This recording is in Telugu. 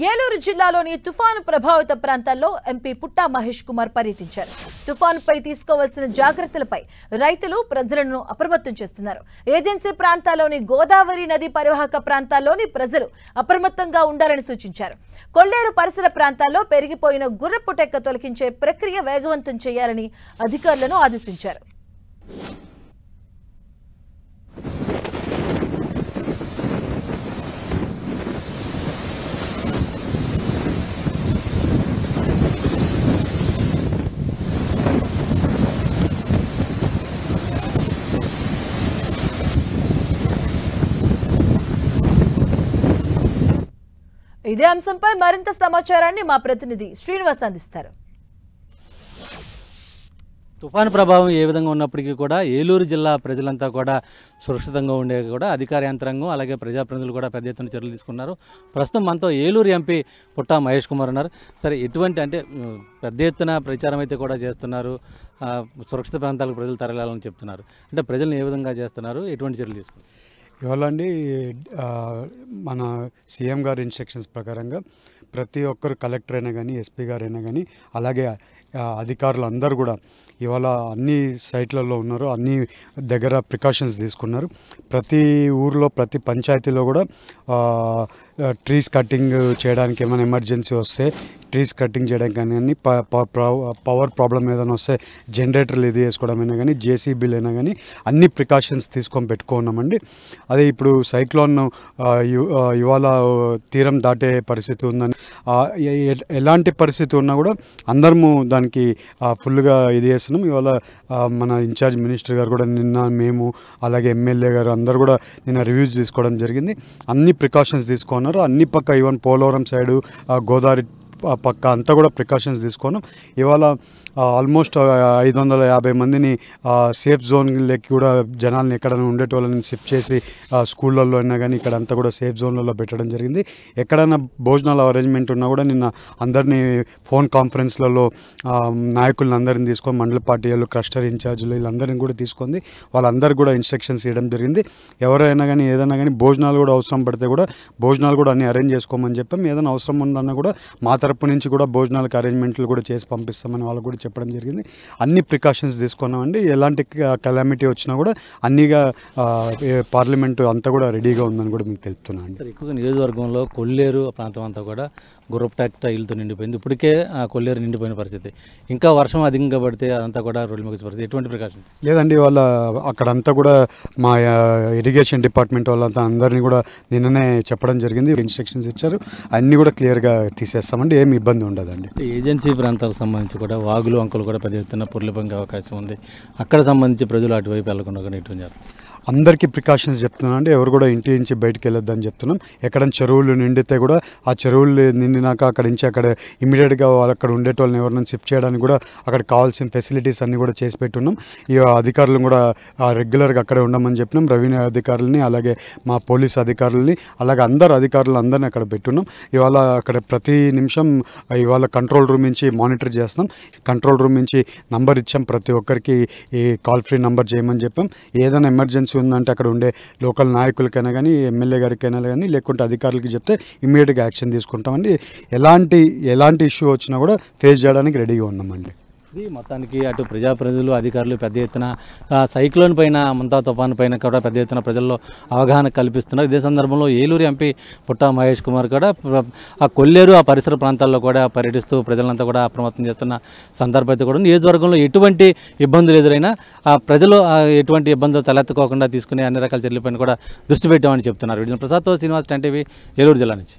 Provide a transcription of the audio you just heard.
ఏలూరు జిల్లాలోని తుఫాను ప్రభావిత ప్రాంతాల్లో ఎంపీ పుట్టా మహేష్ కుమార్ పర్యటించారు. తుఫానుపై తీసుకోవాల్సిన జాగ్రత్తలపై రైతులు ప్రజలను అప్రమత్తం చేస్తున్నారు. ఏజెన్సీ ప్రాంతాల్లోని గోదావరి నది పరివాహక ప్రాంతాల్లోని ప్రజలు అప్రమత్తంగా ఉండాలని సూచించారు. కొల్లేరు పరిసర ప్రాంతాల్లో పెరిగిపోయిన గుర్రపు టెక్క తొలగించే ప్రక్రియ వేగవంతం చేయాలని అధికారులను ఆదేశించారు. ఇదే అంశంపై మరింత సమాచారాన్ని మా ప్రతినిధి శ్రీనివాస్ అందిస్తారు. తుఫాను ప్రభావం ఏ విధంగా ఉన్నప్పటికీ కూడా ఏలూరు జిల్లా ప్రజలంతా కూడా సురక్షితంగా ఉండే కూడా అధికార యంత్రాంగం అలాగే ప్రజాప్రతినిధులు కూడా పెద్ద ఎత్తున చర్యలు తీసుకున్నారు. ప్రస్తుతం మనతో ఏలూరు ఎంపీ పుట్టా మహేష్ కుమార్ ఉన్నారు. సరే, ఎటువంటి అంటే పెద్ద ఎత్తున ప్రచారం అయితే కూడా చేస్తున్నారు, సురక్షిత ప్రాంతాలకు ప్రజలు తరలాలని చెప్తున్నారు. అంటే ప్రజలను ఏ విధంగా చేస్తున్నారు, ఎటువంటి చర్యలు తీసుకున్నారు? ఇవాళ అండి మన సీఎం గారి ఇన్స్ట్రక్షన్స్ ప్రకారంగా ప్రతి ఒక్కరు కలెక్టర్ అయినా కానీ ఎస్పీ గారు అయినా కానీ అలాగే అధికారులు అందరూ కూడా ఇవాళ అన్ని సైట్లలో ఉన్నారు, అన్ని దగ్గర ప్రికాషన్స్ తీసుకున్నారు. ప్రతి ఊర్లో ప్రతి పంచాయతీలో కూడా ట్రీస్ కటింగ్ చేయడానికి ఏమైనా ఎమర్జెన్సీ వస్తే ట్రీస్ కటింగ్ చేయడానికి కానీ పవర్ ప్రాబ్లం ఏదైనా వస్తే జనరేటర్లు ఇది వేసుకోవడమైనా కానీ జేసీబీలు అయినా కానీ అన్ని ప్రికాషన్స్ తీసుకొని పెట్టుకున్నామండి. అదే ఇప్పుడు సైక్లోన్ ఇవాళ తీరం దాటే పరిస్థితి ఉందని ఎలాంటి పరిస్థితి ఉన్నా కూడా అందరము దానికి ఫుల్గా ఇది చేస్తున్నాం. ఇవాళ మన ఇన్ఛార్జ్ మినిస్టర్ గారు కూడా నిన్న మేము అలాగే ఎమ్మెల్యే గారు అందరు కూడా నిన్న రివ్యూస్ తీసుకోవడం జరిగింది. అన్ని ప్రికాషన్స్ తీసుకున్నారు. అన్ని పక్క ఈవెన్ పోలవరం సైడు గోదావరి పక్క అంతా కూడా ప్రికాషన్స్ తీసుకున్నాం. ఇవాళ ఆల్మోస్ట్ 550 మందిని సేఫ్ జోన్లకి కూడా జనాల్ని ఎక్కడైనా ఉండేటోళ్ళని షిఫ్ట్ చేసి స్కూళ్ళల్లో అయినా కానీ ఇక్కడ అంతా కూడా సేఫ్ జోన్లలో పెట్టడం జరిగింది. ఎక్కడైనా భోజనాల అరేంజ్మెంట్ ఉన్నా కూడా నిన్న అందరినీ ఫోన్ కాన్ఫరెన్స్లలో నాయకులను అందరిని తీసుకొని మండల పార్టీ వాళ్ళు క్లస్టర్ ఇన్ఛార్జీలు వీళ్ళందరినీ కూడా తీసుకుంది. వాళ్ళందరూ కూడా ఇన్స్ట్రక్షన్స్ ఇవ్వడం జరిగింది. ఎవరైనా కానీ ఏదైనా కానీ భోజనాలు కూడా అవసరం పడితే కూడా భోజనాలు కూడా అన్ని అరేంజ్ చేసుకోమని చెప్పాం. ఏదైనా అవసరం ఉందన్నా కూడా మా తరపు నుంచి కూడా భోజనాలకు అరేంజ్మెంట్లు కూడా చేసి పంపిస్తామని వాళ్ళు కూడా చెప్పడం జరిగింది. అన్ని ప్రికాషన్స్ తీసుకున్నామండి. ఎలాంటి కెలామిటీ వచ్చినా కూడా అన్నిగా పార్లమెంటు అంతా కూడా రెడీగా ఉందని కూడా మీకు తెలుపుతున్నాను. సార్, ఎక్కువగా నియోజకవర్గంలో కొల్లేరు ప్రాంతం అంతా కూడా గుర్రపు టైల్తో నిండిపోయింది. ఇప్పటికే కొల్లేరు నిండిపోయిన పరిస్థితి. ఇంకా వర్షం అధికంగా పడితే అదంతా కూడా రోడ్లు ముగిసే పరిస్థితి. ఎటువంటి ప్రికాషన్ లేదండి. వాళ్ళ అక్కడంతా కూడా మా ఇరిగేషన్ డిపార్ట్మెంట్ వాళ్ళంతా అందరినీ కూడా నిన్ననే చెప్పడం జరిగింది. ఇన్స్ట్రక్షన్స్ ఇచ్చారు. అన్నీ కూడా క్లియర్గా తీసేస్తామండి. ఏమి ఇబ్బంది ఉండదండి. ఏజెన్సీ ప్రాంతాలకు సంబంధించి కూడా వాగులు వంకలు కూడా పెద్ద ఎత్తున పొర్లిపోయే అవకాశం ఉంది. అక్కడ సంబంధించి ప్రజలు అటువైపు వెళ్ళకుండా కూడా ఎటువంటి అందరికీ ప్రికాషన్స్ చెప్తున్నాం అండి. ఎవరు కూడా ఇంటి నుంచి బయటకు వెళ్ళొద్దని చెప్తున్నాం. ఎక్కడైనా చెరువులు నిండితే కూడా ఆ చెరువులు నిండినాక అక్కడి నుంచి అక్కడ ఇమీడియట్గా వాళ్ళు అక్కడ ఉండేటోళ్ళని ఎవరైనా షిఫ్ట్ చేయడానికి కూడా అక్కడ కావాల్సిన ఫెసిలిటీస్ అన్నీ కూడా చేసి పెట్టున్నాం. ఈ అధికారులను కూడా రెగ్యులర్గా అక్కడే ఉండమని చెప్పినాం. రెవెన్యూ అధికారులని అలాగే మా పోలీస్ అధికారులని అలాగే అందరు అధికారులు అందరినీ అక్కడ పెట్టున్నాం. ఇవాళ అక్కడ ప్రతి నిమిషం ఇవాళ కంట్రోల్ రూమ్ నుంచి మానిటర్ చేస్తాం. కంట్రోల్ రూమ్ నుంచి నంబర్ ఇచ్చాం. ప్రతి ఒక్కరికి ఈ కాల్ ఫ్రీ నంబర్ చేయమని చెప్పాం. ఏదైనా ఎమర్జెన్సీ ఉందంటే అక్కడ ఉండే లోకల్ నాయకులకైనా కానీ ఎమ్మెల్యే గారికైనా కానీ లేకుంటే అధికారులకి చెప్తే ఇమ్మీడియట్గా యాక్షన్ తీసుకుంటామండి. ఎలాంటి ఇష్యూ వచ్చినా కూడా ఫేస్ చేయడానికి రెడీగా ఉన్నామండి. ఇది మొత్తానికి అటు ప్రజాప్రతినిధులు అధికారులు పెద్ద ఎత్తున సైక్లోన్ పైన మంతా తుఫాను పైన కూడా పెద్ద ఎత్తున ప్రజల్లో అవగాహన కల్పిస్తున్నారు. ఇదే సందర్భంలో ఏలూరు ఎంపీ పుట్టా మహేష్ కుమార్ కూడా ఆ కొల్లేరు ఆ పరిసర ప్రాంతాల్లో కూడా పర్యటిస్తూ ప్రజలంతా కూడా అప్రమత్తం చేస్తున్న సందర్భం అయితే కూడా నియోజకవర్గంలో ఎటువంటి ఇబ్బందులు ఎదురైనా ఆ ప్రజలు ఎటువంటి ఇబ్బందులు తలెత్తుకోకుండా తీసుకునే అన్ని రకాల చర్యలపైన కూడా దృష్టి పెట్టామని చెప్తున్నారు. ప్రసాద్తో శ్రీనివాస్, 10 టీవీ, ఏలూరు జిల్లా నుంచి.